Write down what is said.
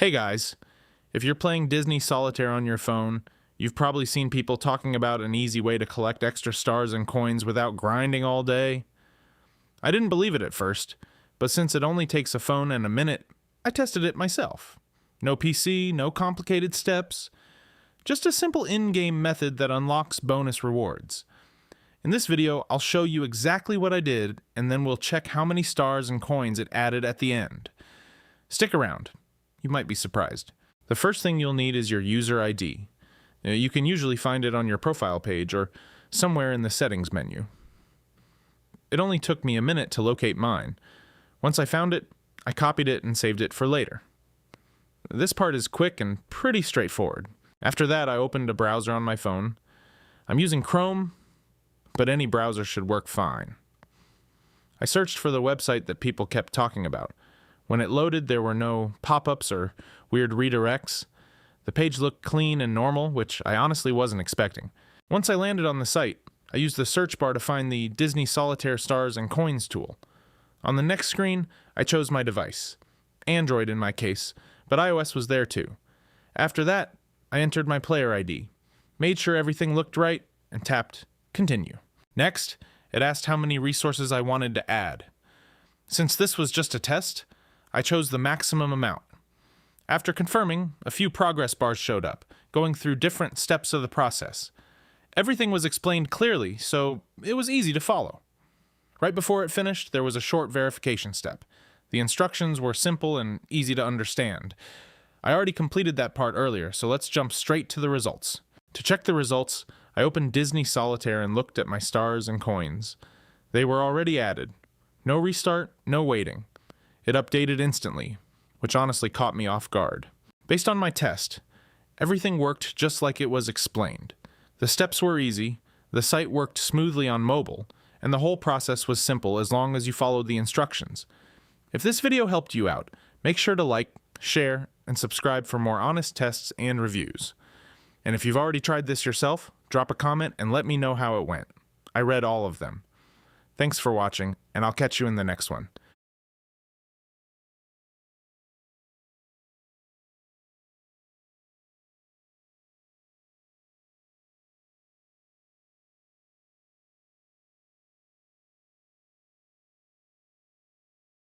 Hey guys, if you're playing Disney Solitaire on your phone, you've probably seen people talking about an easy way to collect extra stars and coins without grinding all day. I didn't believe it at first, but since it only takes a phone and a minute, I tested it myself. No PC, no complicated steps, just a simple in-game method that unlocks bonus rewards. In this video, I'll show you exactly what I did, and then we'll check how many stars and coins it added at the end. Stick around. You might be surprised. The first thing you'll need is your user ID. You can usually find it on your profile page or somewhere in the settings menu. It only took me a minute to locate mine. Once I found it, I copied it and saved it for later. This part is quick and pretty straightforward. After that, I opened a browser on my phone. I'm using Chrome, but any browser should work fine. I searched for the website that people kept talking about. When it loaded, there were no pop-ups or weird redirects. The page looked clean and normal, which I honestly wasn't expecting. Once I landed on the site, I used the search bar to find the Disney Solitaire Stars and Coins tool. On the next screen, I chose my device. Android in my case, but iOS was there too. After that, I entered my player ID, made sure everything looked right, and tapped Continue. Next, it asked how many resources I wanted to add. Since this was just a test, I chose the maximum amount. After confirming, a few progress bars showed up, going through different steps of the process. Everything was explained clearly, so it was easy to follow. Right before it finished, there was a short verification step. The instructions were simple and easy to understand. I already completed that part earlier, so let's jump straight to the results. To check the results, I opened Disney Solitaire and looked at my stars and coins. They were already added. No restart, no waiting. It updated instantly, which honestly caught me off guard. Based on my test, everything worked just like it was explained. The steps were easy, the site worked smoothly on mobile, and the whole process was simple as long as you followed the instructions. If this video helped you out, make sure to like, share, and subscribe for more honest tests and reviews. And if you've already tried this yourself, drop a comment and let me know how it went. I read all of them. Thanks for watching, and I'll catch you in the next one.